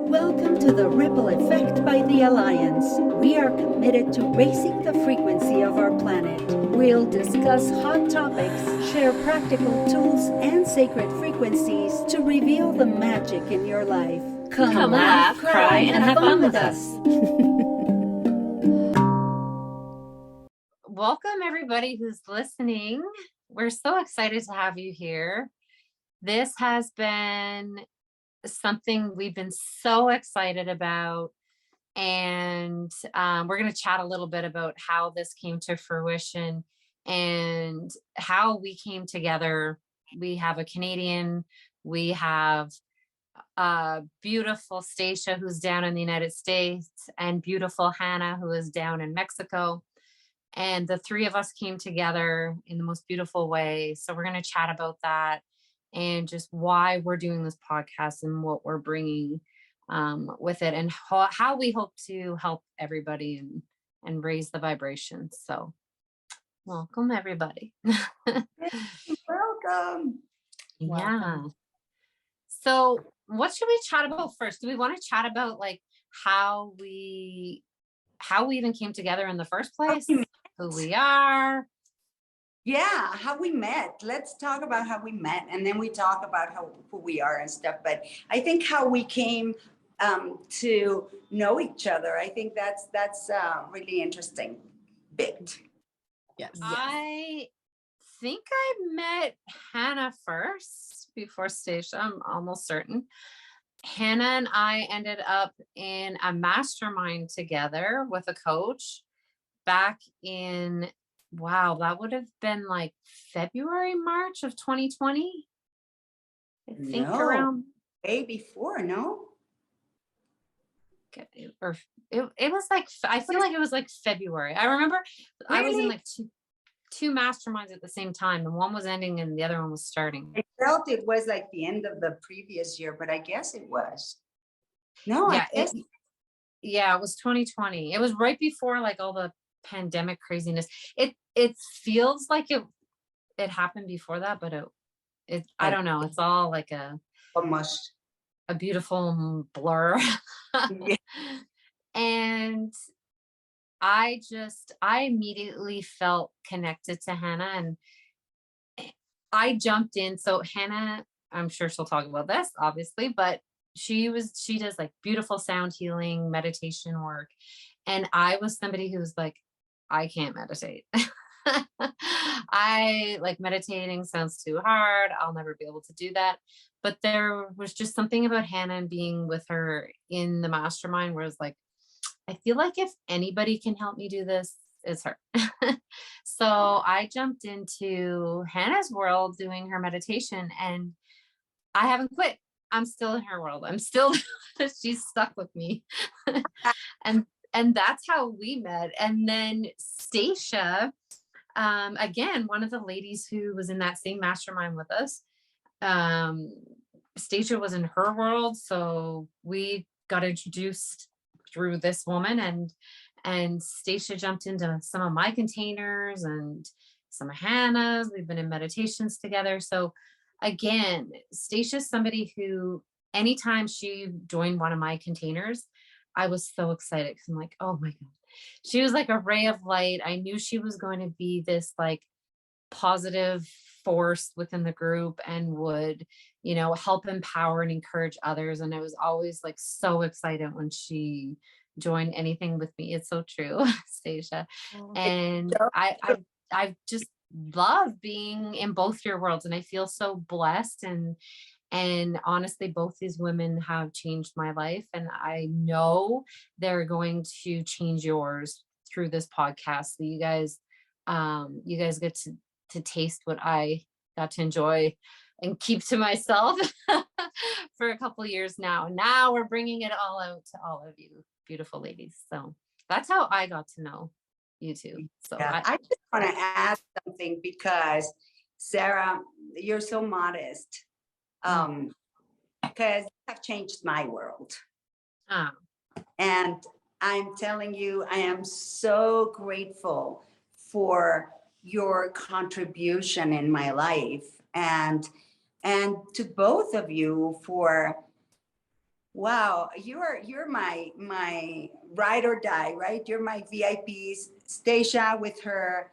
Welcome to the Ripple Effect by the Alliance. We are committed to raising the frequency of our planet. We'll discuss hot topics, share practical tools and sacred frequencies to reveal the magic in your life. Come laugh, cry, and have fun with us. Welcome, everybody who's listening. We're so excited to have you here. This has been something we've been so excited about, and we're going to chat a little bit about how this came to fruition and how we came together. We have a Canadian, we have beautiful Stacia, who's down in the United States, and beautiful Jana, who is down in Mexico. And the three of us came together in the most beautiful way. So we're going to chat about that and just why we're doing this podcast and what we're bringing with it, and how we hope to help everybody and raise the vibration. So welcome, everybody. Welcome. Yeah. So what should we chat about first? Do we want to chat about like how we even came together in the first place, who we are? Yeah, how we met. Let's talk about how we met, and then we talk about who we are and stuff. But I think how we came to know each other, I think that's really interesting bit. Yes. I think I met Jana first before Stacia. I'm almost certain. Jana and I ended up in a mastermind together with a coach back in, wow, that would have been like February, March of 2020. I think around way before, no? Or it was like, I feel like it was like February. I remember I was in like two masterminds at the same time, and one was ending and the other one was starting. I felt it was like the end of the previous year, but I guess it was. No, Yeah, I guess it was 2020. It was right before like all the pandemic craziness. It feels like it happened before that, but it I don't know. It's all like almost a beautiful blur. Yeah. And I immediately felt connected to Jana, and I jumped in. So Jana, I'm sure she'll talk about this, obviously, but she does like beautiful sound healing, meditation work. And I was somebody who was like, I can't meditate. I like meditating sounds too hard. I'll never be able to do that. But there was just something about Jana and being with her in the mastermind where it's like, I feel like if anybody can help me do this, it's her. So I jumped into Jana's world doing her meditation, and I haven't quit. I'm still in her world. I'm still, she's stuck with me. And that's how we met. And then Stacia, again, one of the ladies who was in that same mastermind with us, Stacia was in her world. So we got introduced through this woman, and Stacia jumped into some of my containers and some of Jana's. We've been in meditations together. So again, Stacia's somebody who anytime she joined one of my containers, I was so excited because I'm like, oh my God. She was like a ray of light. I knew she was going to be this like positive force within the group and would, help empower and encourage others. And I was always like so excited when she joined anything with me. It's so true, Stacia. And I just love being in both your worlds, and I feel so blessed. And honestly, both these women have changed my life, and I know they're going to change yours through this podcast. So you guys get to taste what I got to enjoy and keep to myself for a couple of years now. Now we're bringing it all out to all of you beautiful ladies. So that's how I got to know you two. So yeah, I just want to add something, because Sarah, you're so modest. Because you have changed my world. And I'm telling you, I am so grateful for your contribution in my life, and to both of you for Wow, you're my ride or die, right? You're my VIPs. Stacia with her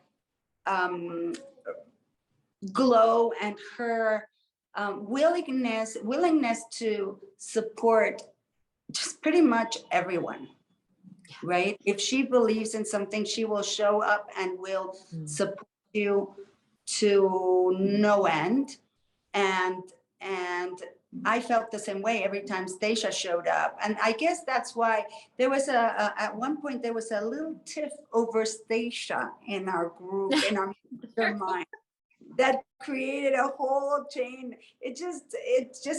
um, glow and her willingness to support just pretty much everyone, right? If she believes in something, she will show up and will support you to no end. And I felt the same way every time Stacia showed up. And I guess that's why there was at one point there was a little tiff over Stacia in our group, in our mastermind, that created a whole chain. It just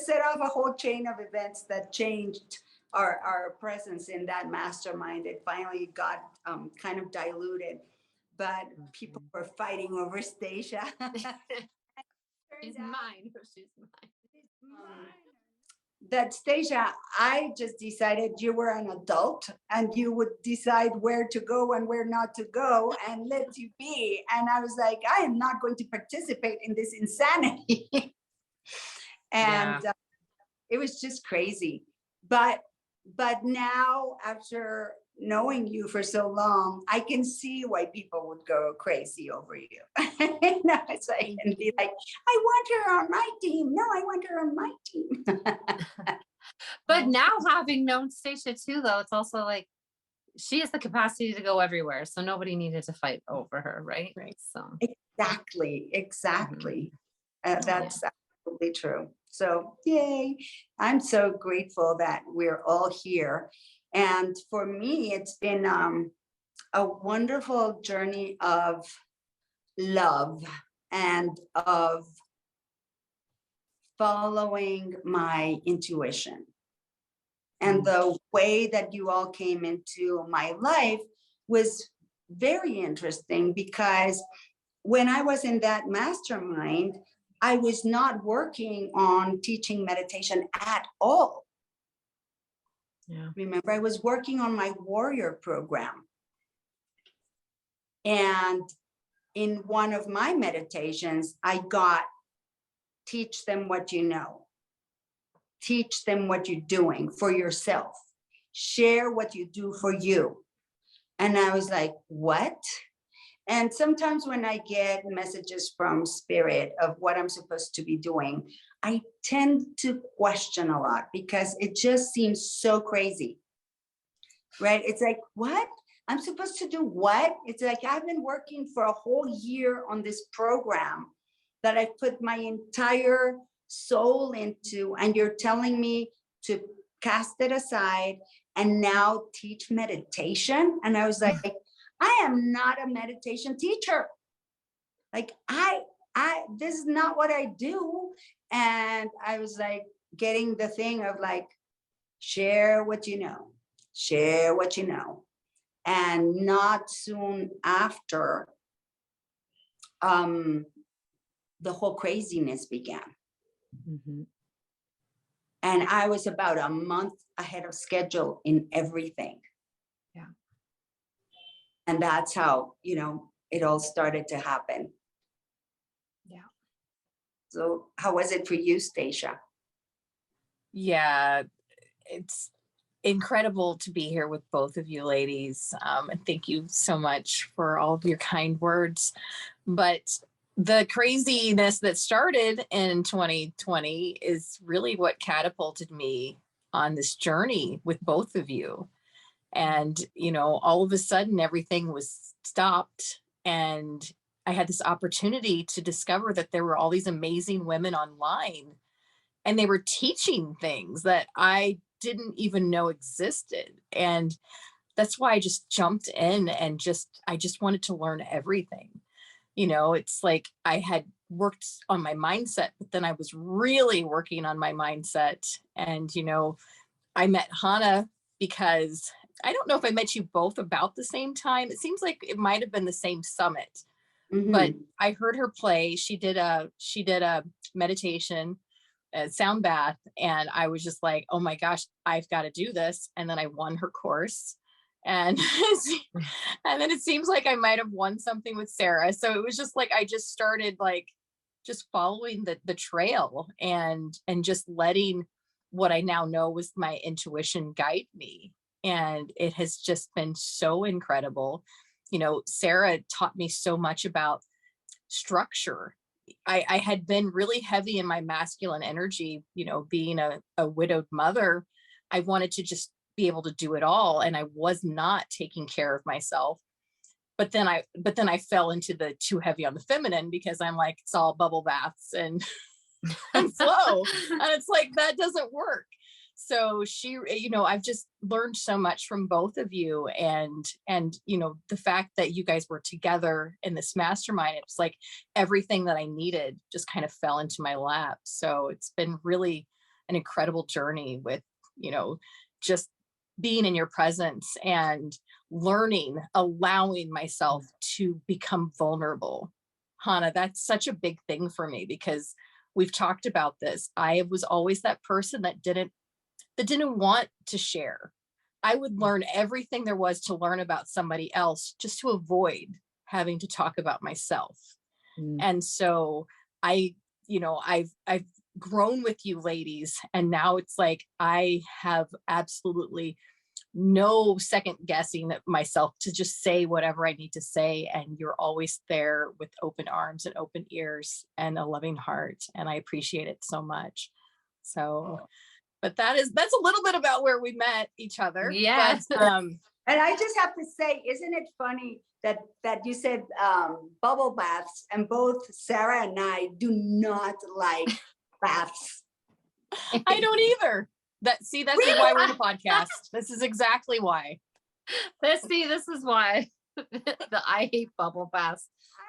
set off a whole chain of events that changed our presence in that mastermind. It finally got kind of diluted, but people were fighting over Stacia. She's mine. She's mine. That Stacia, I just decided you were an adult and you would decide where to go and where not to go and let you be. And I was like, I am not going to participate in this insanity. And it was just crazy. But now, after knowing you for so long, I can see why people would go crazy over you. No, it's like, and be like, I want her on my team. No, I want her on my team. But now, having known Stacia too, though, it's also like she has the capacity to go everywhere, so nobody needed to fight over her, right? Right. So exactly. That's absolutely true. So yay! I'm so grateful that we're all here. And for me, it's been a wonderful journey of love and of following my intuition. And the way that you all came into my life was very interesting, because when I was in that mastermind, I was not working on teaching meditation at all. Yeah. Remember, I was working on my warrior program. And in one of my meditations, I got, teach them what you know. Teach them what you're doing for yourself. Share what you do for you. And I was like, what? And sometimes when I get messages from spirit of what I'm supposed to be doing, I tend to question a lot because it just seems so crazy, right? It's like, what? I'm supposed to do what? It's like, I've been working for a whole year on this program that I've put my entire soul into, and you're telling me to cast it aside and now teach meditation? And I was like, I am not a meditation teacher. Like this is not what I do. And I was like getting the thing of like, share what you know, share what you know. And not soon after, the whole craziness began. Mm-hmm. And I was about a month ahead of schedule in everything. Yeah. And that's how, it all started to happen. Yeah. So how was it for you, Stacia? Yeah, it's incredible to be here with both of you ladies. And thank you so much for all of your kind words. But the craziness that started in 2020 is really what catapulted me on this journey with both of you. And, all of a sudden everything was stopped. And I had this opportunity to discover that there were all these amazing women online, and they were teaching things that I didn't even know existed. And that's why I just jumped in and I just wanted to learn everything. It's like I had worked on my mindset, but then I was really working on my mindset. And, I met Jana because I don't know if I met you both about the same time. It seems like it might've been the same summit, but I heard her play. She did a meditation, sound bath, and I was just like, oh my gosh, I've got to do this. And then I won her course, and and then it seems like I might have won something with Sarah. So it was just like I just started like just following the trail and just letting what I now know was my intuition guide me. And it has just been so incredible. You know, Sarah taught me so much about structure. I had been really heavy in my masculine energy, you know, being a widowed mother. I wanted to just be able to do it all. And I was not taking care of myself. But then I fell into the too heavy on the feminine, because I'm like, it's all bubble baths and, and flow. And it's like, that doesn't work. So she, you know, I've just learned so much from both of you, and, you know, the fact that you guys were together in this mastermind, it's like everything that I needed just kind of fell into my lap. So it's been really an incredible journey with, you know, just being in your presence and learning, allowing myself to become vulnerable. Hannah, that's such a big thing for me, because we've talked about this. I was always that person that didn't want to share. I would learn everything there was to learn about somebody else just to avoid having to talk about myself. And so you know, I've grown with you ladies, and now it's like I have absolutely no second guessing myself to just say whatever I need to say. And you're always there with open arms and open ears and a loving heart. And I appreciate it so much. So, but that's a little bit about where we met each other. Yes. But, And I just have to say, isn't it funny that you said bubble baths, and both Sarah and I do not like baths. I don't either. This is why we're in a podcast. This is exactly why. This is why the I hate bubble baths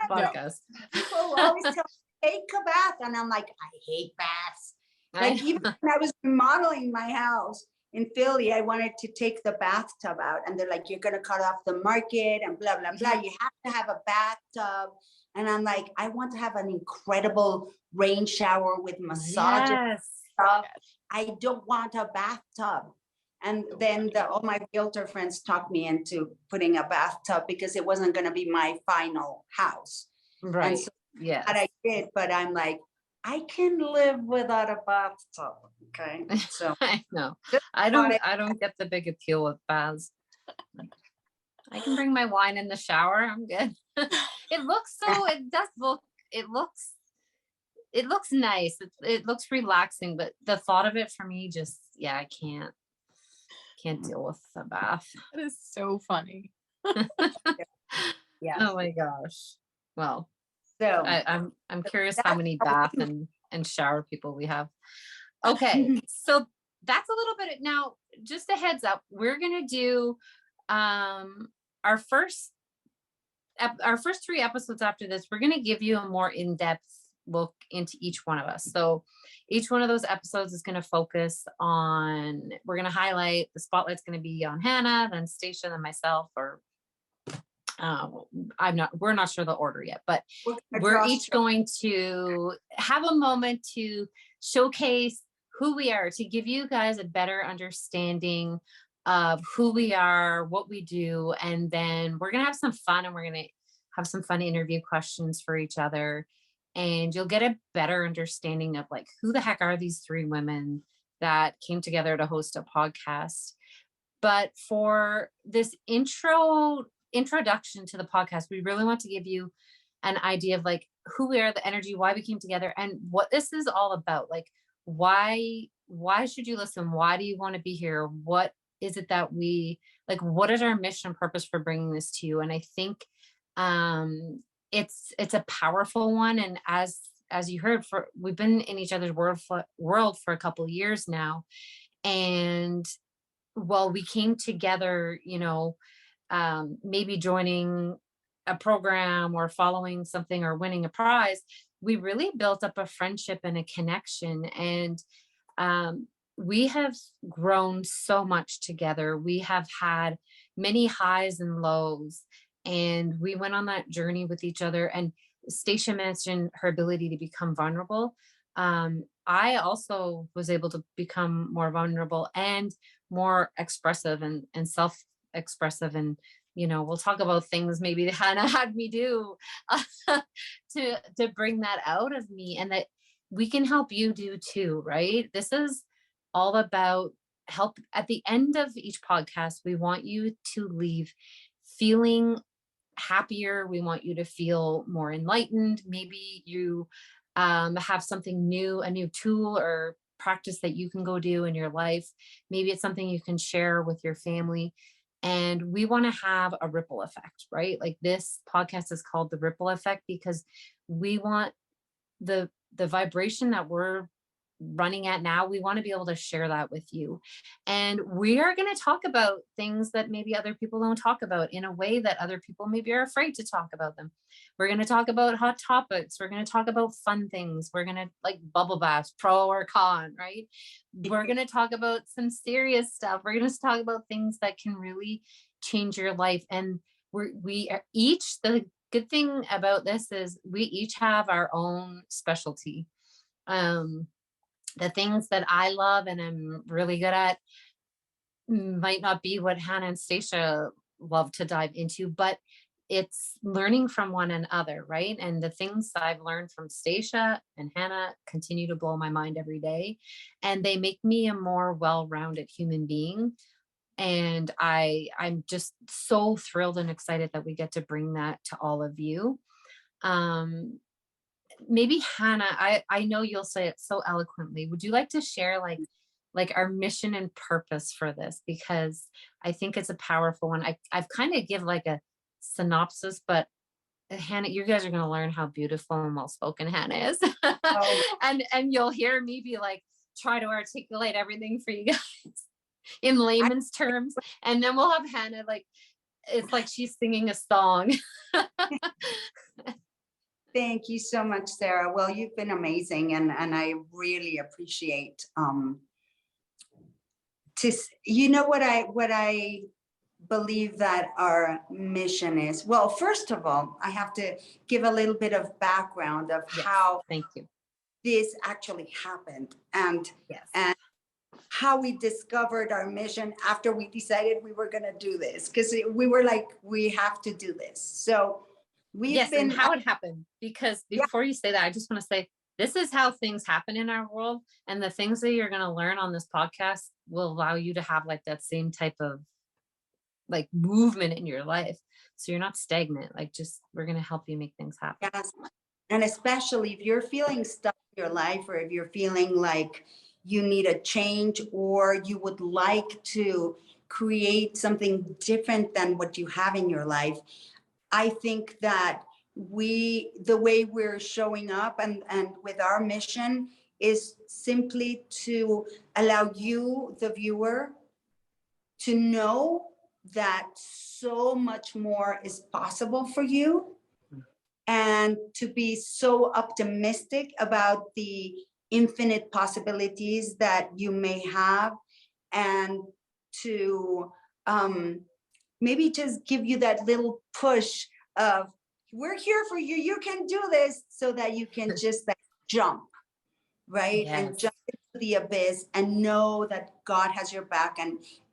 podcast. People always tell me, take a bath. And I'm like, I hate baths. Like even when I was remodeling my house in Philly, I wanted to take the bathtub out, and they're like, you're going to cut off the market and blah, blah, blah. You have to have a bathtub. And I'm like, I want to have an incredible rain shower with massage and stuff. I don't want a bathtub. And then all my realtor friends talked me into putting a bathtub, because it wasn't going to be my final house. Right. And so yeah. that I did, but I'm like, I can live without a bathtub. Okay. So I know. I don't get the big appeal with baths. I can bring my wine in the shower. I'm good. It looks nice. It looks relaxing, but the thought of it for me just, I can't deal with the bath. That is so funny. yeah. Oh my gosh. Well, so I'm curious how many bath and shower people we have. Okay. So that's a little bit now, just a heads up. We're going to do our first 3 episodes after this. We're going to give you a more in-depth look into each one of us. So each one of those episodes is going to focus on, we're going to highlight, the spotlight's going to be on Hannah, then Stacia, then myself, or we're not sure the order yet, but we're each going to have a moment to showcase who we are, to give you guys a better understanding of who we are, what we do. And then we're going to have some fun, and we're going to have some fun interview questions for each other. And you'll get a better understanding of like, who the heck are these 3 women that came together to host a podcast. But for this introduction to the podcast, we really want to give you an idea of like who we are, the energy, why we came together, and what this is all about. Like, why should you listen? Why do you want to be here? What is it that we like? What is our mission and purpose for bringing this to you? And I think it's a powerful one. And as you heard, we've been in each other's world for a couple of years now. And while we came together, you know, maybe joining a program or following something or winning a prize, we really built up a friendship and a connection. And we have grown so much together. We have had many highs and lows, and we went on that journey with each other. And Stacia mentioned her ability to become vulnerable. I also was able to become more vulnerable and more expressive and self-expressive. And, you know, we'll talk about things maybe that Hannah had me do to bring that out of me, and that we can help you do too, right? This is all about help. At the end of each podcast, we want you to leave feeling happier. We want you to feel more enlightened. Maybe you have something new, a new tool or practice that you can go do in your life. Maybe it's something you can share with your family. And we want to have a ripple effect, right? Like this podcast is called the ripple effect because we want the vibration that we're running at now, we want to be able to share that with you. And we are going to talk about things that maybe other people don't talk about in a way that other people maybe are afraid to talk about them. We're going to talk about hot topics. We're going to talk about fun things. We're going to like bubble baths, pro or con, right? We're going to talk about some stuff. We're going to talk about things that can really change your life. And we are each, the good thing about this is we each have our own specialty. The things that I love and I'm really good at might not be what Hannah and Stacia love to dive into, but it's learning from one another, right? And the things that I've learned from Stacia and Hannah continue to blow my mind every day. And they make me a more well-rounded human being. And I'm just so thrilled and excited that we get to bring that to all of you. Maybe Hannah, I know you'll say it so eloquently. Would you like to share like our mission and purpose for this? Because I think it's a powerful one. I've kind of give like a synopsis, but Hannah, you guys are going to learn how beautiful and well-spoken Hannah is. Oh. and you'll hear me be like, try to articulate everything for you guys in layman's terms. And then we'll have Hannah like, it's like she's singing a song. Thank you so much, Sarah. Well, you've been amazing, and I really appreciate you know what I believe that our mission is. Well, first of all, I have to give a little bit of background of how thank you. This actually happened, and Yes. and how we discovered our mission after we decided we were going to do this, because we were like, we have to do this. So we've been, and how it happened, because before you say that, I just want to say this is how things happen in our world, and the things that you're going to learn on this podcast will allow you to have like that same type of like movement in your life, so you're not stagnant. Like, just we're going to help you make things happen. yes. And especially if you're feeling stuck in your life, or if you're feeling like you need a change, or you would like to create something different than what you have in your life, I think that the way we're showing up and with our mission is simply to allow you, the viewer, to know that so much more is possible for you, and to be so optimistic about the infinite possibilities that you may have, and to maybe just give you that little push of, we're here for you, you can do this, so that you can just like jump, right? Yes. And jump into the abyss and know that God has your back,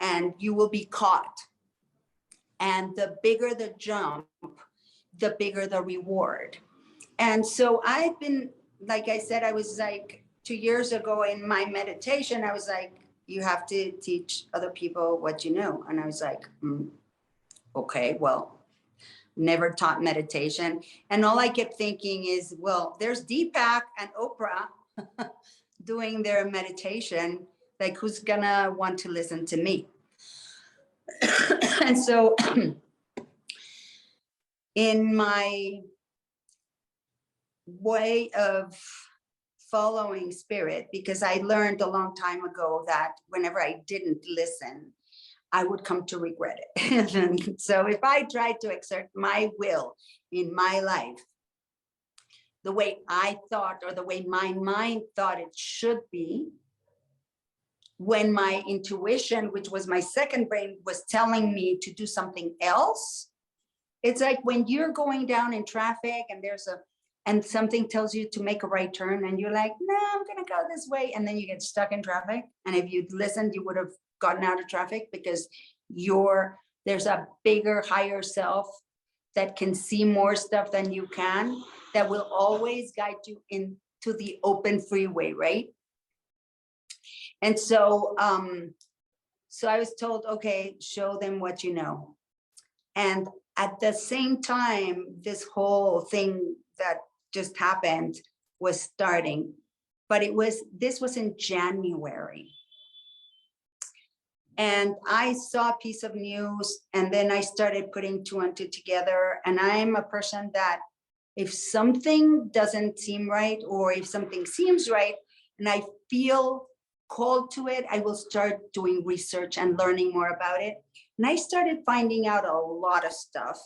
and you will be caught. And the bigger the jump, the bigger the reward. And so I've been, like I said, I was like 2 years ago in my meditation, I was like, you have to teach other people what you know. And I was like, okay, well, never taught meditation. And all I kept thinking is, well, there's Deepak and Oprah doing their meditation. Like, who's gonna want to listen to me? And so in my way of following spirit, because I learned a long time ago that whenever I didn't listen, I would come to regret it. And so if I tried to exert my will in my life the way I thought, or the way my mind thought it should be, when my intuition, which was my second brain, was telling me to do something else, it's like when you're going down in traffic and something tells you to make a right turn, and you're like, no, I'm gonna go this way, and then you get stuck in traffic. And if you'd listened, you would have gotten out of traffic, because there's a bigger, higher self that can see more stuff than you can, that will always guide you into the open freeway, right? And so, so I was told, okay, show them what you know. And at the same time, this whole thing that just happened was starting, but this was in January. And I saw a piece of news, and then I started putting two and two together. And I'm a person that if something doesn't seem right, or if something seems right, and I feel called to it, I will start doing research and learning more about it. And I started finding out a lot of stuff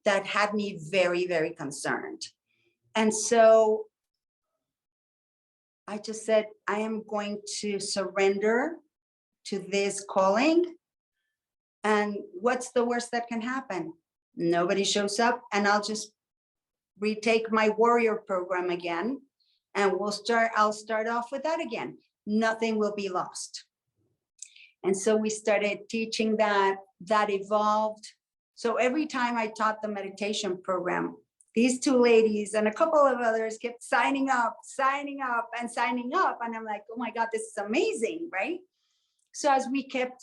that had me very, very concerned. And so I just said, I am going to surrender to this calling. And what's the worst that can happen? Nobody shows up, and I'll just retake my warrior program again. And I'll start off with that again. Nothing will be lost. And so we started teaching that evolved. So every time I taught the meditation program, these two ladies and a couple of others kept signing up. And I'm like, oh my God, this is amazing, right? So as we kept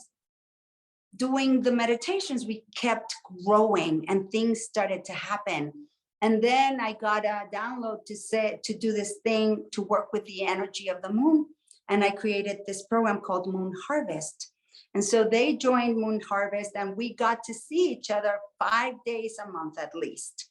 doing the meditations, we kept growing and things started to happen. And then I got a download to do this thing to work with the energy of the moon. And I created this program called Moon Harvest. And so they joined Moon Harvest, and we got to see each other 5 days a month at least.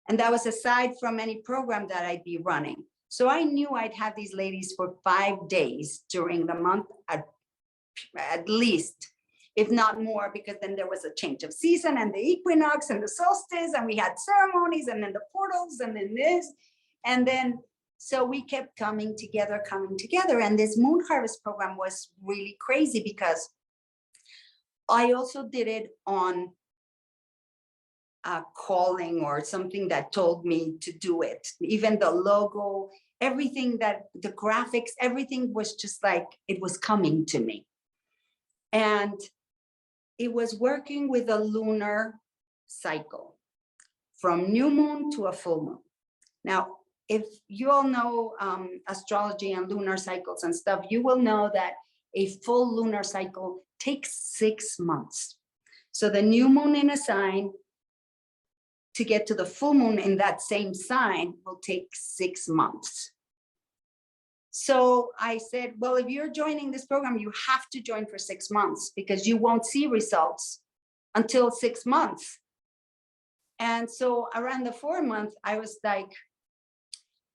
And that was aside from any program that I'd be running. So I knew I'd have these ladies for 5 days during the month at least, if not more, because then there was a change of season and the equinox and the solstice, and we had ceremonies, and then the portals, and then this. And then, so we kept coming together. And this Moon Harvest program was really crazy because I also did it on a calling or something that told me to do it. Even the logo, everything, that the graphics, everything was just like, it was coming to me. And it was working with a lunar cycle from new moon to a full moon. Now, if you all know astrology and lunar cycles and stuff, you will know that a full lunar cycle takes 6 months. So the new moon in a sign to get to the full moon in that same sign will take 6 months. So I said, well, if you're joining this program, you have to join for 6 months because you won't see results until 6 months. And so around the 4th month, I was like,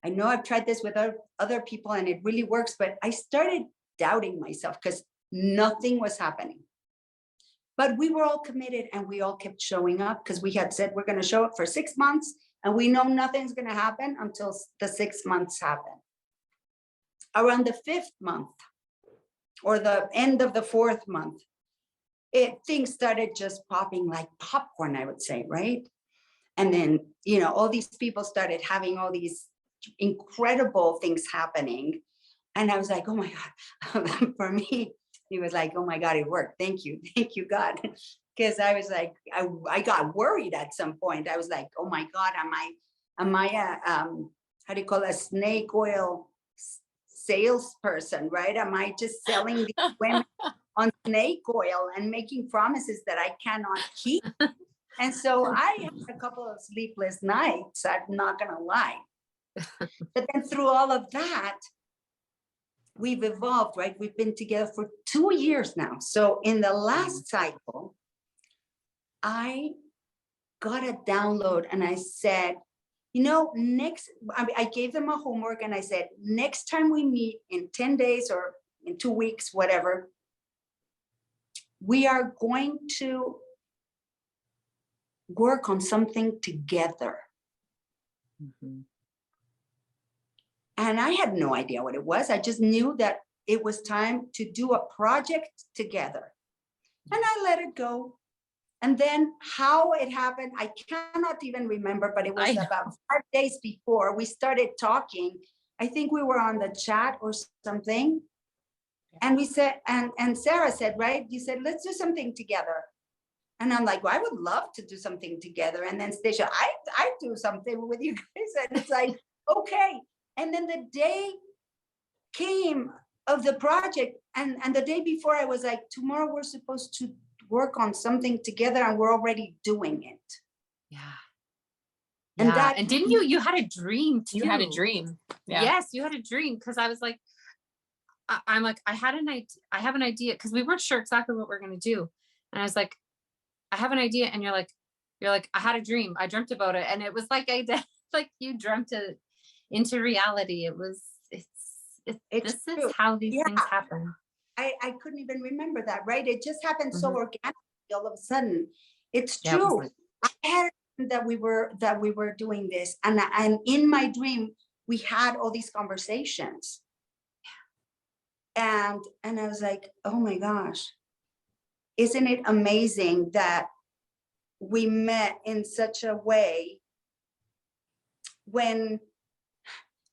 I know I've tried this with other people and it really works, but I started doubting myself because nothing was happening. But we were all committed and we all kept showing up because we had said we're going to show up for 6 months and we know nothing's going to happen until the 6 months happen. Around the 5th month or the end of the 4th month, things started just popping like popcorn, I would say, right? And then, you know, all these people started having all these incredible things happening. And I was like, oh my God. For me, he was like, oh my God, it worked. Thank you, God. Because I was like, I got worried at some point. I was like, oh my God, am I how do you call it, a snake oil salesperson, right? Am I just selling these women on snake oil and making promises that I cannot keep? And so I had a couple of sleepless nights, I'm not gonna lie. But then through all of that, we've evolved, right? We've been together for 2 years now. So in the last cycle, I got a download and I said, you know, I gave them a homework and I said, next time we meet in 10 days or in 2 weeks, whatever, we are going to work on something together. Mm-hmm. And I had no idea what it was. I just knew that it was time to do a project together. And I let it go. And then how it happened, I cannot even remember, but it was about 5 days before we started talking. I think we were on the chat or something. And we said, and Sarah said, right? You said, let's do something together. And I'm like, well, I would love to do something together. And then Stacia, I do something with you guys. And it's like, okay. And then the day came of the project. And the day before I was like, tomorrow we're supposed to work on something together and we're already doing it. Yeah. And Yeah. that- And didn't you had a dream too? You had a dream. Yeah. Yes, you had a dream. Cause I was like, I'm like, I have an idea. Cause we weren't sure exactly what we're going to do. And I was like, I have an idea. And you're like, I had a dream. I dreamt about it. And it was like, like you dreamt it into reality. It's this true. is how these Yeah. things happen. I couldn't even remember that, right? It just happened so Mhm. organically all of a sudden. It's Yeah, it was true. like- I had that we were doing this, and in my dream we had all these conversations, and I was like, oh my gosh, isn't it amazing that we met in such a way when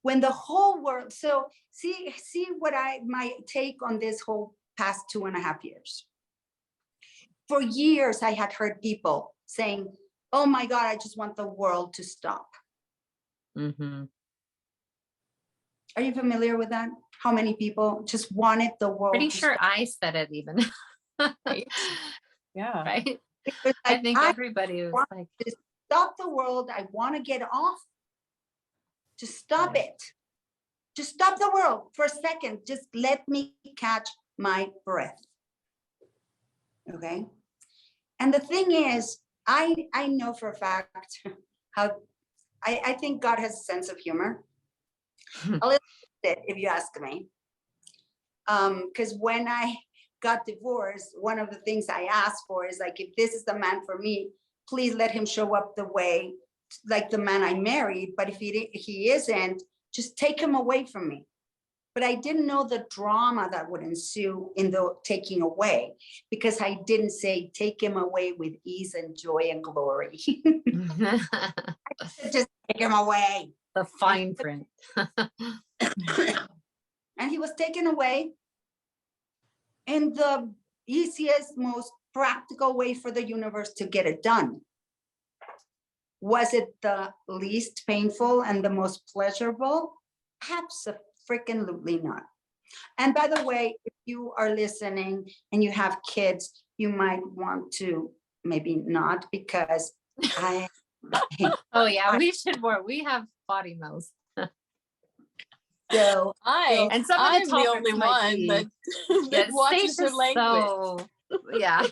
the whole world. So see what my take on this whole past 2.5 years. For years I had heard people saying, oh my God, I just want the world to stop. Mhm. Are you familiar with that? How many people just wanted the world Pretty to sure stop? I said it even. Right. Yeah. Right. It was I like, think everybody was want like, to stop the world. I want to get off. Just stop Yeah. it. Just stop the world for a second. Just let me catch my breath. Okay. And the thing is, I know for a fact how I think God has a sense of humor. A little bit, if you ask me. Because when I got divorced, one of the things I asked for is like, if this is the man for me, please let him show up the way, like the man I married. But if he isn't, just take him away from me. But I didn't know the drama that would ensue in the taking away, because I didn't say take him away with ease and joy and glory. Just take him away. the fine print. And he was taken away in the easiest, most practical way for the universe to get it done. Was it the least painful and the most pleasurable? Absolutely not. And by the way, if you are listening and you have kids, you might want to maybe not, because Oh yeah, we should more. We have potty mouths. so And some of the I'm the topics only might one be- that watches her Stacia's language. so, yeah.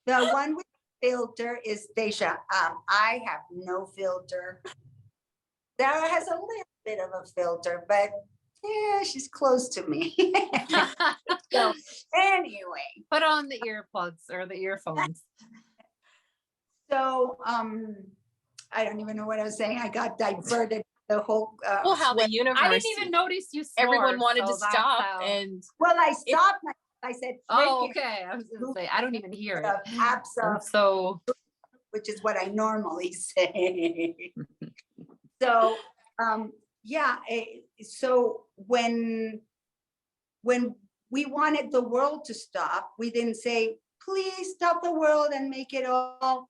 the one with filter is Stacia. I have no filter. Sarah has a little bit of a filter, but yeah, she's close to me. So anyway, Put on the earplugs or the earphones. so I don't even know what I was saying. I got diverted. The whole Well, how the sweat. universe. I didn't even notice you swore. Everyone wanted so to that's stop, how- and Well, I stopped. I said, Oh, "Freaking okay. I was gonna say I don't even hear it. absa," So which is what I normally say. So yeah, so when we wanted the world to stop, we didn't say, please stop the world and make it all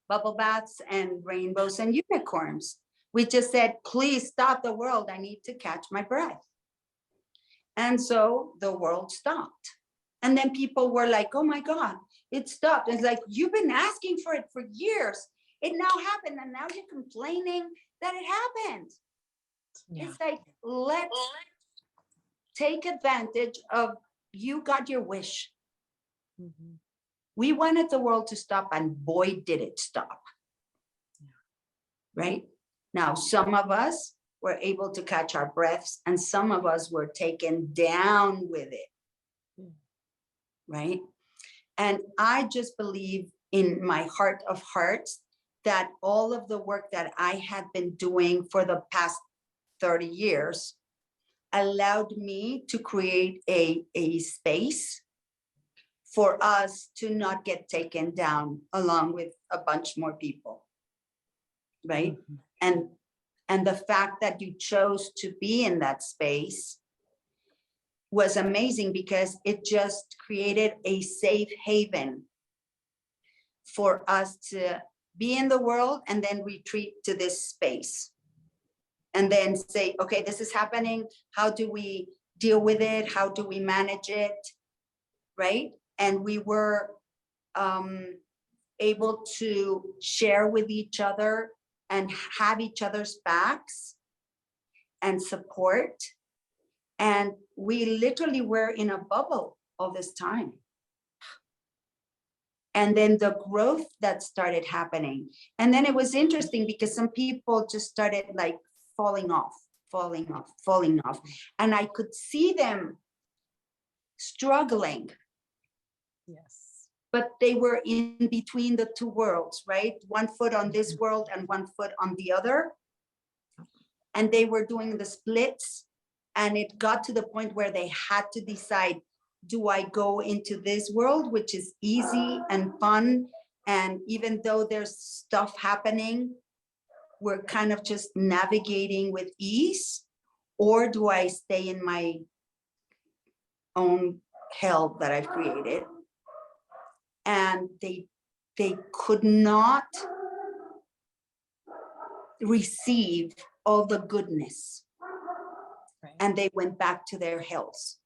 bubble baths and rainbows and unicorns. We just said, please stop the world. I need to catch my breath. And so the world stopped. And then people were like, oh my God, it stopped. It's like, you've been asking for it for years. It now happened. And now you're complaining that it happened. yeah. It's like, let's take advantage of, you got your wish. Mhm. We wanted the world to stop, and boy, did it stop. Right? Now, some of us were able to catch our breaths, and some of us were taken down with it. Right? And I just believe in my heart of hearts that all of the work that I had been doing for the past 30 years allowed me to create a space for us to not get taken down along with a bunch more people. Right? And the fact that you chose to be in that space was amazing, because it just created a safe haven for us to be in the world and then retreat to this space. and then say, okay, this is happening. How do we deal with it? How do we manage it? Right? And we were able to share with each other and have each other's backs and support. And we literally were in a bubble all this time. And then the growth that started happening. And then it was interesting because some people just started like falling off. And I could see them struggling. Yes. But they were in between the two worlds, right? One foot on this world and one foot on the other. And they were doing the splits. And it got to the point where they had to decide, do I go into this world, which is easy and fun? And even though there's stuff happening, we're kind of just navigating with ease, or do I stay in my own hell that I've created? And they could not receive all the goodness. Right. And they went back to their hells.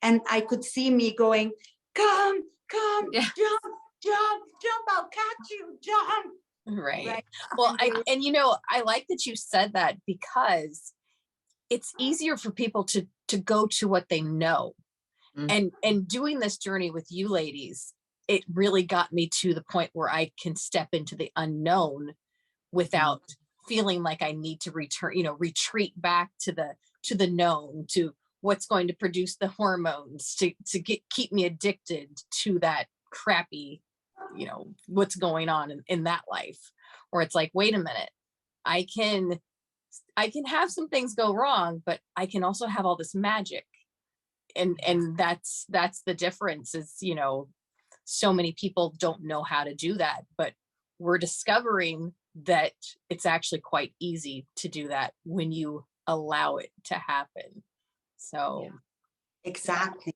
And I could see me going, come, Yeah. jump, I'll catch you, jump. Right. Right. Well, And they were- I like that you said that, because it's easier for people to go to what they know. And doing this journey with you ladies, it really got me to the point where I can step into the unknown without feeling like I need to retreat back to the known, to what's going to produce the hormones to keep me addicted to that crappy, what's going on in that life, where it's like, wait a minute, I can have some things go wrong, but I can also have all this magic. And that's the difference is, so many people don't know how to do that, but we're discovering that it's actually quite easy to do that when you allow it to happen. So Exactly.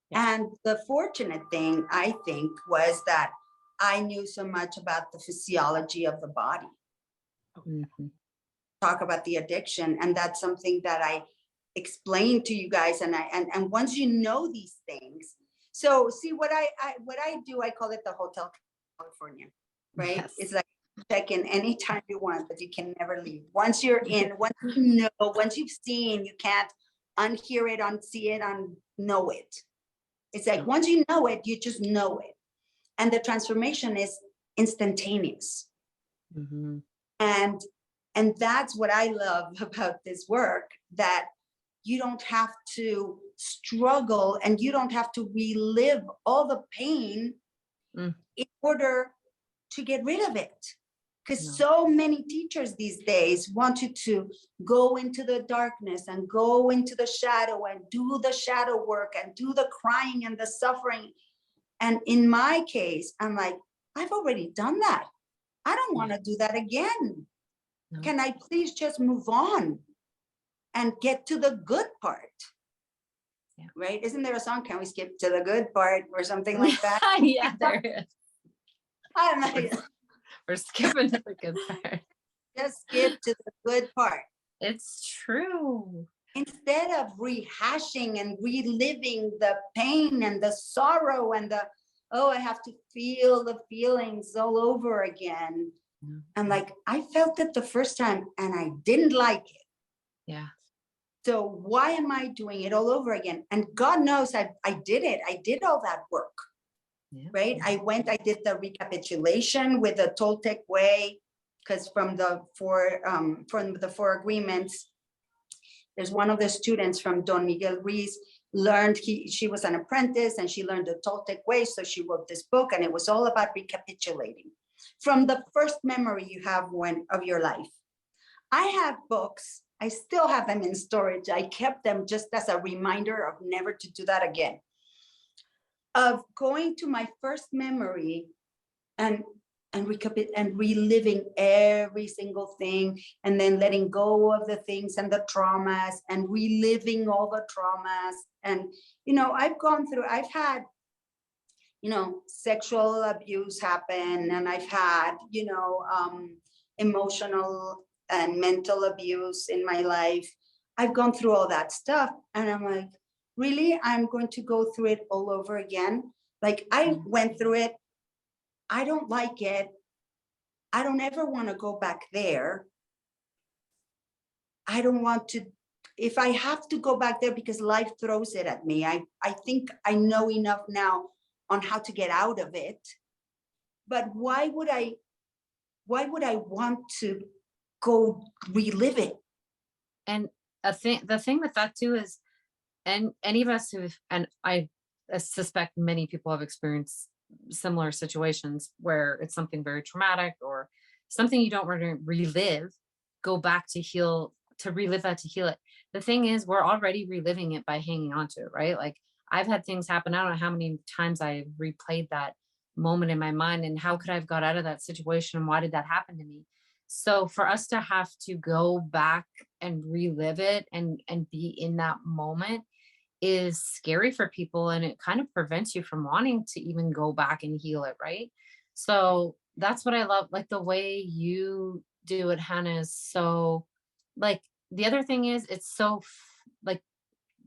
Yeah. And the fortunate thing, I think, was that I knew so much about the physiology of the body. Talk about the addiction, and that's something that I explained to you guys. And once you know these things, so see what I do, I call it the Hotel California, right? Yes. It's like check in anytime you want, but you can never leave. Once you're in, once you know, once you've seen, you can't unhear it, unsee it, unknow it. It's like once you know it, you just know it. And the transformation is instantaneous. And that's what I love about this work, that you don't have to struggle and you don't have to relive all the pain in order to get rid of it. Because so many teachers these days want you to go into the darkness and go into the shadow and do the shadow work and do the crying and the suffering. And in my case, I'm like, I've already done that. I don't want to do that again. Can I please just move on and get to the good part? Yeah. Right? Isn't there a song, Can We Skip to the Good Part, or something like that? Yeah, there is. I'm like, We're skipping to the good part. just skip to the good part. It's true. Instead of rehashing and reliving the pain and the sorrow and I have to feel the feelings all over again. I'm like, I felt it the first time and I didn't like it. Yeah. So why am I doing it all over again? And God knows I did it. I did all that work. Yeah. Right? I did the recapitulation with the Toltec way, because from the four agreements, there's one of the students from Don Miguel Ruiz learned, she was an apprentice and she learned the Toltec way. So she wrote this book and it was all about recapitulating from the first memory you have of your life. I have books. I still have them in storage. I kept them just as a reminder of never to do that again. Of going to my first memory and reliving every single thing, and then letting go of the things and the traumas and reliving all the traumas. And, I've had, sexual abuse happen, and I've had, emotional and mental abuse in my life. I've gone through all that stuff, and I'm like, really? I'm going to go through it all over again? Like, I went through it. I don't like it. I don't ever want to go back there. I don't want to, if I have to go back there because life throws it at me, I think I know enough now on how to get out of it. But why would I want to go relive it? And the thing with that too is, and any of us who, and I suspect many people have experienced similar situations where it's something very traumatic or something you don't want to relive, go back to heal, to relive that, to heal it. The thing is, we're already reliving it by hanging on to it, right? Like, I've had things happen. I don't know how many times I replayed that moment in my mind, and how could I have got out of that situation, and why did that happen to me? So for us to have to go back and relive it and be in that moment is scary for people, and it kind of prevents you from wanting to even go back and heal it, right? So that's what I love, like the way you do it, Hannah, is so, like, the other thing is, it's so like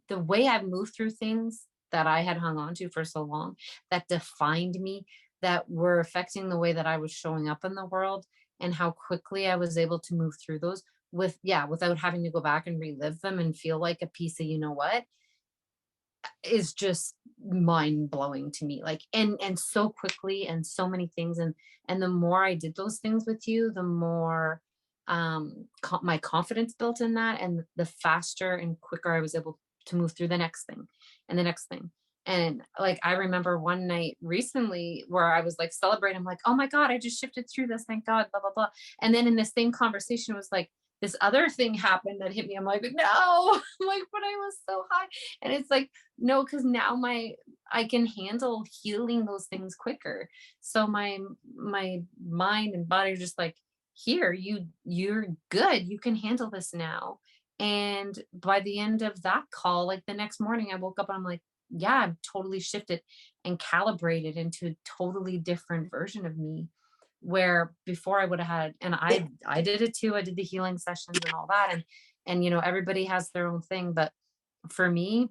the way I've moved through things that I had hung on to for so long, that defined me, that were affecting the way that I was showing up in the world, and how quickly I was able to move through those without having to go back and relive them and feel like a piece of, you know what, is just mind blowing to me. Like, and so quickly, and so many things. And the more I did those things with you, the more my confidence built in that, and the faster and quicker I was able to move through the next thing and the next thing. And like, I remember one night recently where I was like celebrating, I'm like, oh my God, I just shifted through this, thank God, blah, blah, blah. And then in the same conversation, it was like, this other thing happened that hit me. I'm like, no, I'm like, but I was so high. And it's like, no, because now I can handle healing those things quicker. So my mind and body are just like, here, you're good. You can handle this now. And by the end of that call, like the next morning, I woke up and I'm like, yeah, I'm totally shifted and calibrated into a totally different version of me, where before I would have had, and I did it too. I did the healing sessions and all that. And, you know, everybody has their own thing. But for me,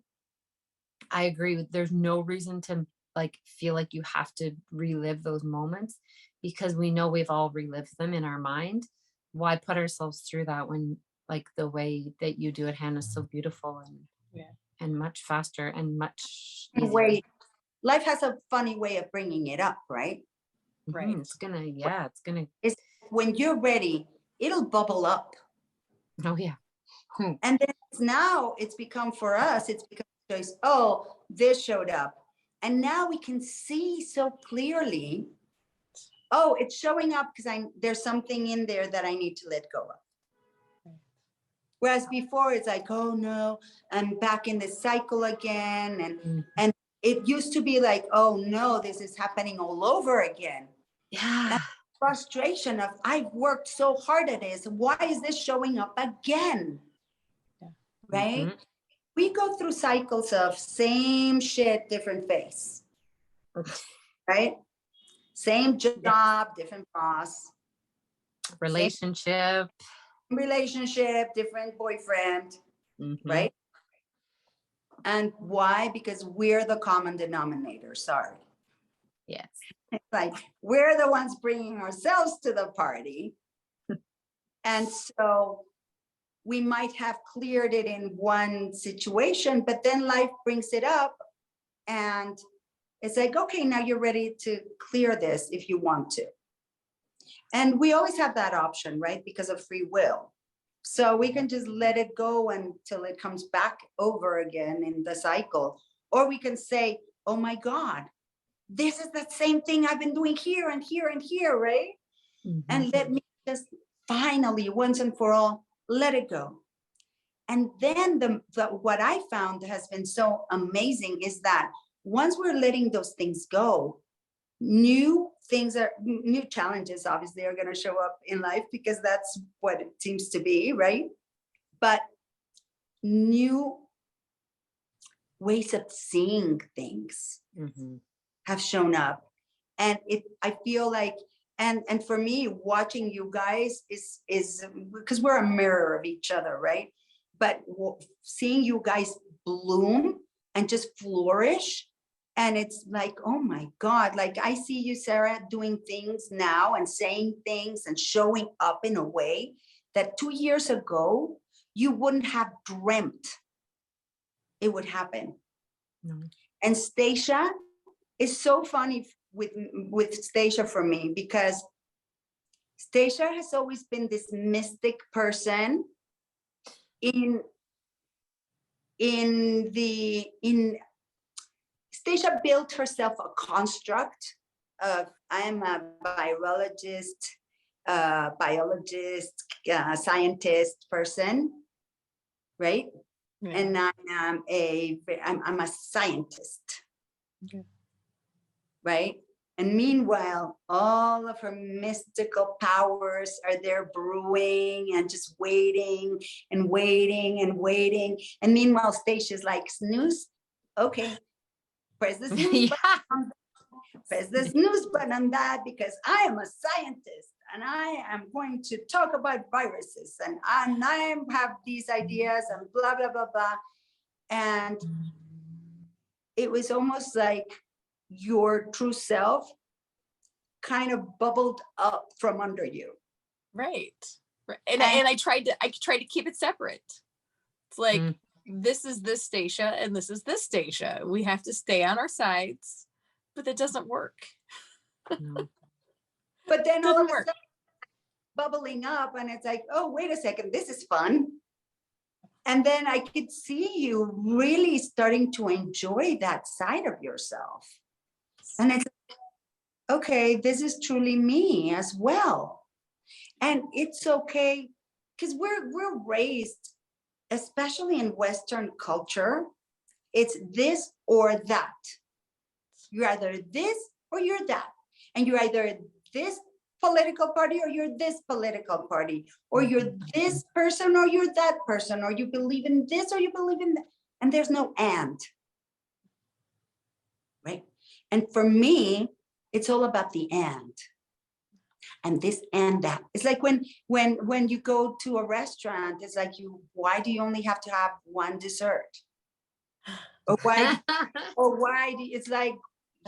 I agree with, there's no reason to like feel like you have to relive those moments, because we know we've all relived them in our mind. Why put ourselves through that when, like, the way that you do it, Hannah, is so beautiful and much faster and much easier. Way, life has a funny way of bringing it up, right? Right. It's gonna, It's when you're ready, it'll bubble up. oh yeah. And then now it's become, for us, it's become a choice. Oh, this showed up. And now we can see so clearly, oh, it's showing up because there's something in there that I need to let go of. Whereas before it's like, oh no, I'm back in the cycle again. And it used to be like, oh no, this is happening all over again. Yeah. That frustration of, I've worked so hard at this. Why is this showing up again? Yeah. Right? We go through cycles of same shit, different face. Right? Same job, different boss. Relationship, Different boyfriend. Right? And why? Because we're the common denominator. Sorry. yes. It's like, we're the ones bringing ourselves to the party. And so we might have cleared it in one situation, but then life brings it up and it's like, okay, now you're ready to clear this if you want to. And we always have that option, right? Because of free will. So we can just let it go until it comes back over again in the cycle. Or we can say, oh my God, this is the same thing I've been doing here and here and here, right? And let me just finally, once and for all, let it go. And then what I found has been so amazing is that once we're letting those things go, new challenges obviously are going to show up in life, because that's what it seems to be, right? But new ways of seeing things have shown up. And I feel like And for me, watching you guys is because we're a mirror of each other, right? But seeing you guys bloom and just flourish, and it's like, oh my God, like I see you, Sarah, doing things now and saying things and showing up in a way that 2 years ago you wouldn't have dreamt it would happen. No. And Stacia is so funny with Stacia for me, because Stacia has always been this mystic person in Stacia built herself a construct of, I'm a biologist, scientist person, right? Yeah. And I'm a scientist, Okay. right? And meanwhile, all of her mystical powers are there brewing and just waiting and waiting and waiting. And meanwhile, Stacia's like, snooze, okay, press the snooze button. Press the snooze button on that, because I am a scientist and I am going to talk about viruses and I have these ideas and blah, blah, blah, blah. And it was almost like your true self kind of bubbled up from under you. Right. And I tried to keep it separate. It's like, this is this Stacia and this is this Stacia. We have to stay on our sides, but that doesn't work. No. But then all Doesn't of a work. sudden, bubbling up, and it's like, oh, wait a second, this is fun. And then I could see you really starting to enjoy that side of yourself. And it's okay, this is truly me as well. And it's okay, because we're raised, especially in Western culture, it's this or that. You're either this or you're that. And you're either this political party or you're this political party, or you're this person or you're that person, or you believe in this or you believe in that. And there's no and, right? And for me, it's all about the and this and that. It's like when you go to a restaurant, it's like, why do you only have to have one dessert? Or why it's like,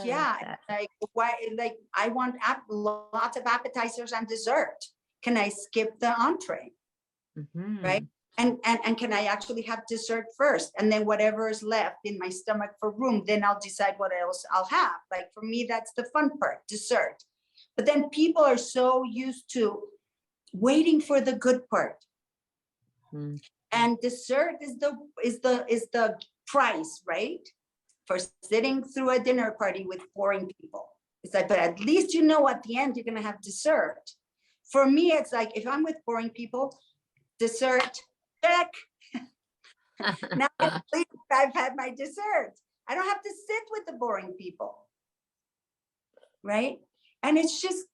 yeah, like why, like I want lots of appetizers and dessert. Can I skip the entree? Right? And can I actually have dessert first? And then whatever is left in my stomach for room, then I'll decide what else I'll have. Like for me, that's the fun part, dessert. But then people are so used to waiting for the good part. And dessert is the price, right? For sitting through a dinner party with boring people. It's like, but at least you know at the end you're gonna have dessert. For me, it's like, if I'm with boring people, dessert, check. Now at least I've had my dessert. I don't have to sit with the boring people, right? And it's just,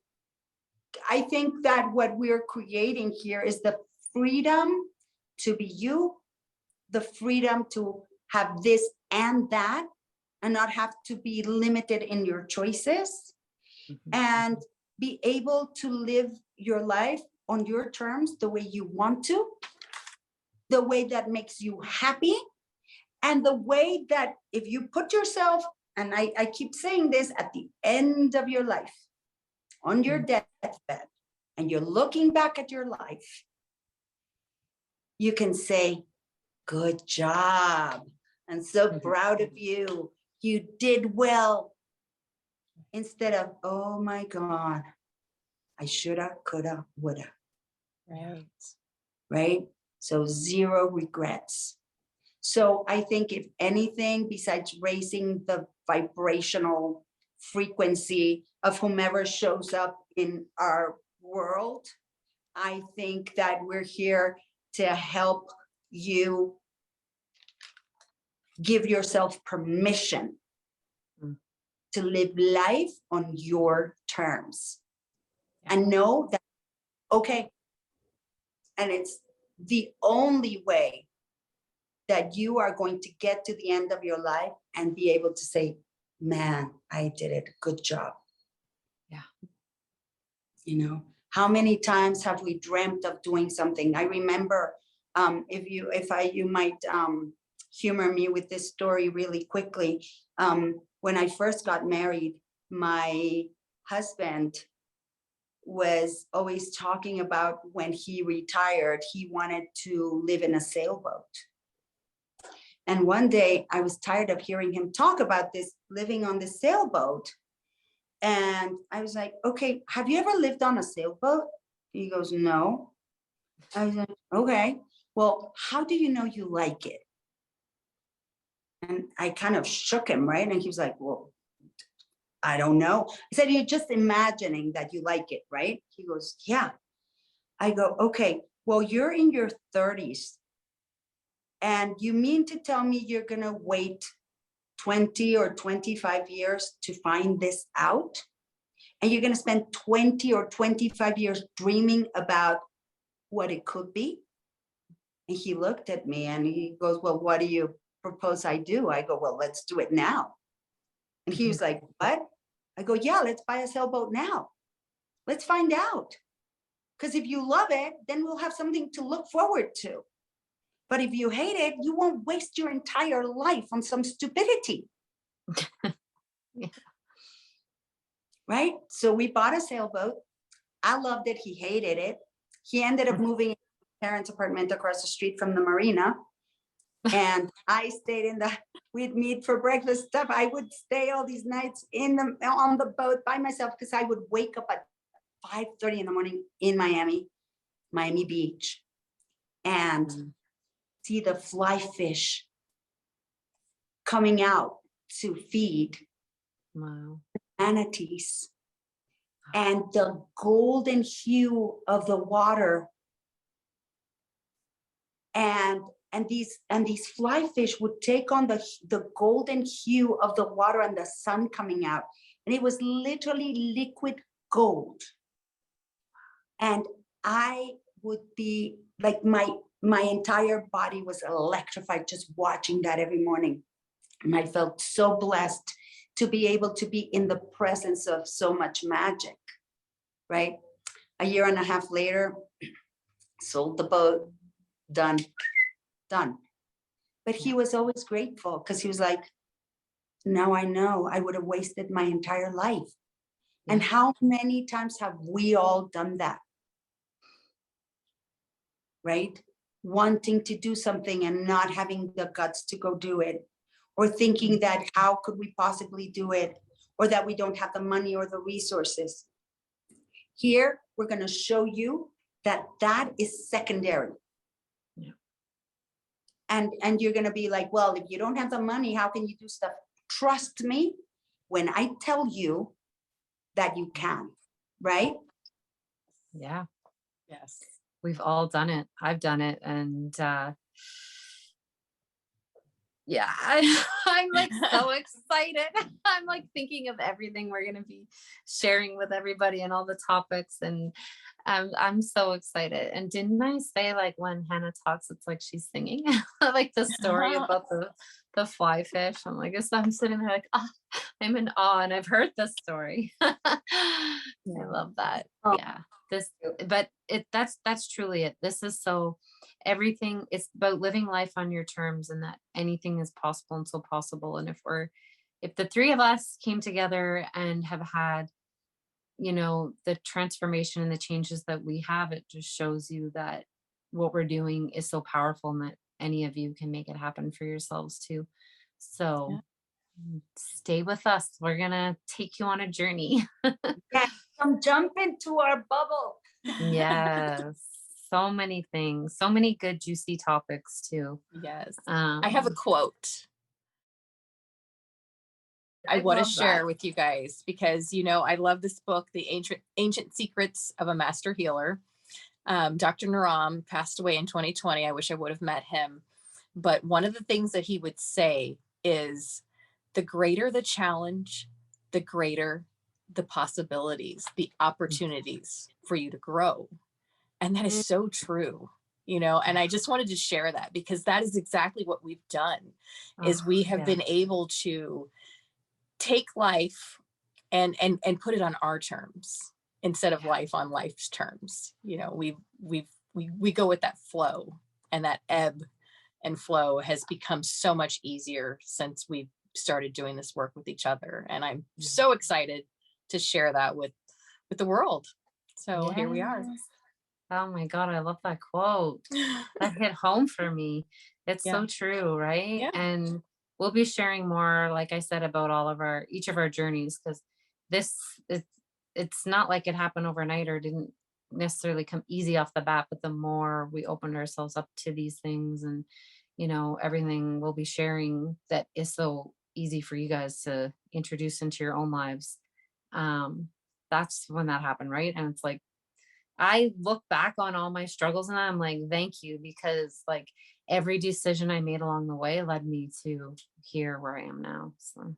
I think that what we're creating here is the freedom to be you, the freedom to have this and that, and not have to be limited in your choices, and be able to live your life on your terms, the way you want to, the way that makes you happy, and the way that if you put yourself, and I keep saying this, at the end of your life, on your deathbed, and you're looking back at your life, you can say, good job. I'm so proud of you. You did well. Instead of, oh my God, I shoulda, coulda, woulda. Right. Right? So 0 regrets. So I think if anything, besides raising the vibrational frequency of whomever shows up in our world, I think that we're here to help you give yourself permission to live life on your terms, and know that, okay, and it's the only way that you are going to get to the end of your life and be able to say, man, I did it, good job. Yeah. You know, how many times have we dreamt of doing something? I remember, you might humor me with this story really quickly. When I first got married, my husband was always talking about when he retired, he wanted to live in a sailboat. And one day I was tired of hearing him talk about this, living on the sailboat. And I was like, okay, have you ever lived on a sailboat? He goes, no. I was like, okay, well, how do you know you like it? And I kind of shook him, right? And he was like, well, I don't know. I said, you're just imagining that you like it, right? He goes, yeah. I go, okay, well, you're in your 30s. And you mean to tell me you're going to wait 20 or 25 years to find this out? And you're going to spend 20 or 25 years dreaming about what it could be? And he looked at me and he goes, well, what do you propose I do? I go, well, let's do it now. And he was like, what? I go, yeah, let's buy a sailboat now. Let's find out. Because if you love it, then we'll have something to look forward to. But if you hate it, you won't waste your entire life on some stupidity. Yeah. Right? So we bought a sailboat. I loved it. He hated it. He ended up moving in his parents' apartment across the street from the marina. And I stayed we'd meet for breakfast stuff. I would stay all these nights on the boat by myself because I would wake up at 5:30 in the morning in Miami Beach, and see the fly fish coming out to feed Wow. manatees, and the golden hue of the water, and these fly fish would take on the golden hue of the water and the sun coming out, and it was literally liquid gold. And I would be like, my entire body was electrified just watching that every morning. And I felt so blessed to be able to be in the presence of so much magic, right? A year and a half later, sold the boat, done. But he was always grateful because he was like, now I know I would have wasted my entire life. And how many times have we all done that? Right? Wanting to do something and not having the guts to go do it, or thinking that how could we possibly do it, or that we don't have the money or the resources. Here, we're going to show you that that is secondary. Yeah. And you're going to be like, well, if you don't have the money, how can you do stuff? Trust me when I tell you that you can, right? Yeah. Yes. We've all done it. I've done it. And yeah, I'm like so excited. I'm like thinking of everything we're going to be sharing with everybody and all the topics. And I'm so excited. And didn't I say, like, when Hannah talks, it's like she's singing like the story about the fly fish. I'm like, I'm sitting there like, oh, I'm in awe, and I've heard this story. I love that. Yeah. That's truly it. This is so, everything is about living life on your terms, and that anything is possible and so possible. And if the three of us came together and have had, the transformation and the changes that we have, it just shows you that what we're doing is so powerful, and that any of you can make it happen for yourselves too. So stay with us. We're gonna take you on a journey. Yeah, come jump into our bubble. Yes. So many things, so many good, juicy topics too. Yes. I have a quote I want to share with you guys, because, I love this book, The Ancient Secrets of a Master Healer. Dr. Naram passed away in 2020. I wish I would have met him. But one of the things that he would say is, the greater the challenge, the greater the possibilities, the opportunities for you to grow. And that is so true, and I just wanted to share that, because that is exactly what we've done, is we have been able to take life and put it on our terms, instead of life on life's terms. You know, we go with that flow, and that ebb and flow has become so much easier since we've started doing this work with each other. And I'm so excited to share that with the world. So here we are. Yes. Oh my God, I love that quote. That hit home for me. It's so true, right? Yeah. And we'll be sharing more, like I said, about each of our journeys, because this is, it's not like it happened overnight or didn't necessarily come easy off the bat, but the more we opened ourselves up to these things, and everything we'll be sharing that is so easy for you guys to introduce into your own lives, that's when that happened, right? And it's like, I look back on all my struggles and I'm like, thank you, because like every decision I made along the way led me to here where I am now. So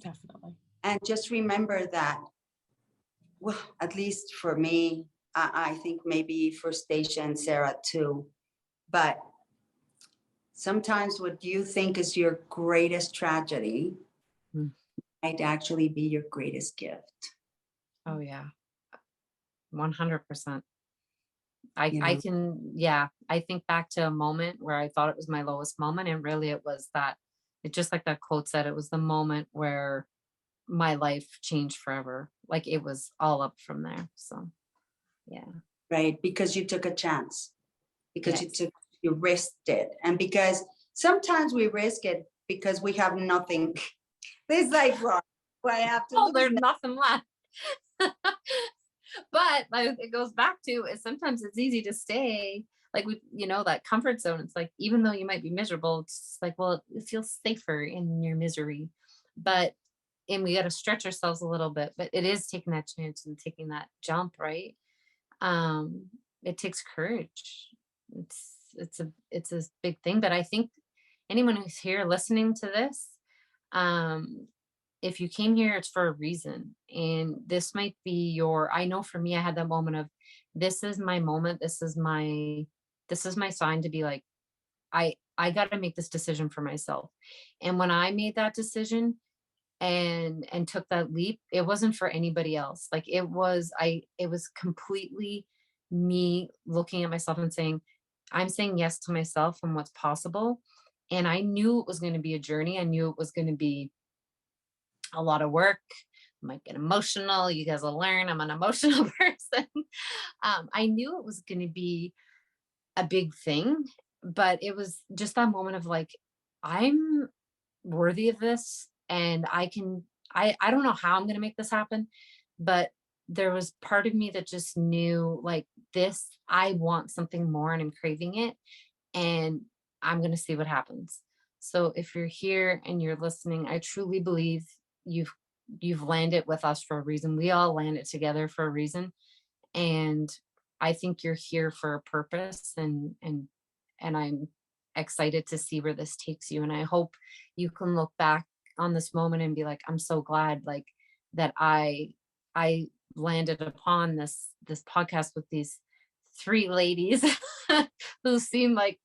Definitely. And just remember that, well, at least for me, I think maybe for Stacia and Sarah too, but sometimes what you think is your greatest tragedy Mm. might actually be your greatest gift. Oh yeah, 100%. I know? I think back to a moment where I thought it was my lowest moment, and really it was that, it just like that quote said, it was the moment where my life changed forever. Like it was all up from there. So yeah. Right, because you took a chance, because Yes. you risked it, and because sometimes we risk it because we have nothing. There's like, well, I have to Oh, lose there's now. nothing left. But like, it goes back to, sometimes it's easy to stay like that comfort zone. It's like, even though you might be miserable, it's like, well, it feels safer in your misery. And we got to stretch ourselves a little bit, but it is taking that chance and taking that jump, right? It takes courage. It's a big thing, but I think anyone who's here listening to this, um if you came here, it's for a reason. And this might be I know for me, I had that moment of, this is my moment. This is my sign to be like, I got to make this decision for myself. And when I made that decision and took that leap, it wasn't for anybody else. Like it was completely me looking at myself and saying, I'm saying yes to myself and what's possible. And I knew it was going to be a journey. I knew it was going to be a lot of work. I might get emotional. You guys will learn I'm an emotional person. I knew it was going to be a big thing, but it was just that moment of like, I'm worthy of this, and I don't know how I'm going to make this happen, but there was part of me that just knew like, this, I want something more and I'm craving it, and I'm going to see what happens. So if you're here and you're listening, I truly believe you've landed with us for a reason. We all landed together for a reason. And I think you're here for a purpose, and I'm excited to see where this takes you. And I hope you can look back on this moment and be like, I'm so glad like that I landed upon this podcast with these three ladies who seem like,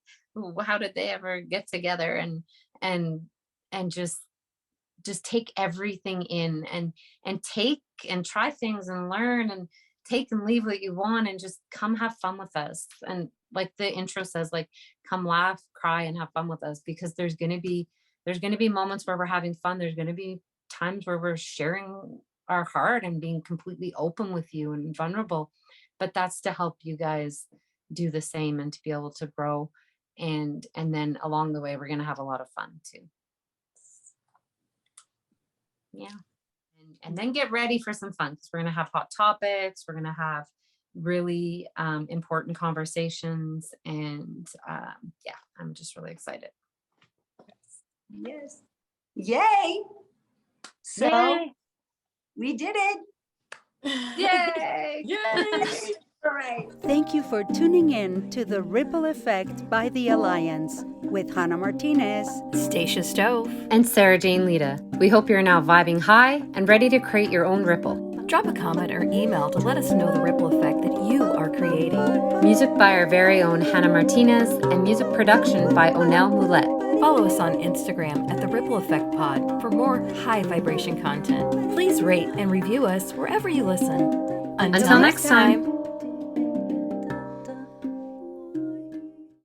how did they ever get together, and and just take everything in, and take and try things and learn, and take and leave what you want, and just come have fun with us. And like the intro says, like, come laugh, cry, and have fun with us, because there's going to be moments where we're having fun. There's going to be times where we're sharing our heart and being completely open with you and vulnerable, but that's to help you guys do the same and to be able to grow. And then along the way, we're going to have a lot of fun too. Yeah. And then get ready for some fun, because we're going to have hot topics. We're going to have really important conversations. And yeah, I'm just really excited. Yes. Yay. So Yay. we did it. Yay. Yay! All right. Thank you for tuning in to The Ripple Effect by The Alliance with Jana Martinez, Stacia Stove. And Sarah Jane Lita. We hope you're now vibing high and ready to create your own ripple. Drop a comment or email to let us know the ripple effect that you are creating. Music by our very own Hannah Martinez, and music production by Onel Moulet. Follow us on Instagram at The Ripple Effect Pod for more high vibration content. Please rate and review us wherever you listen. Until next time.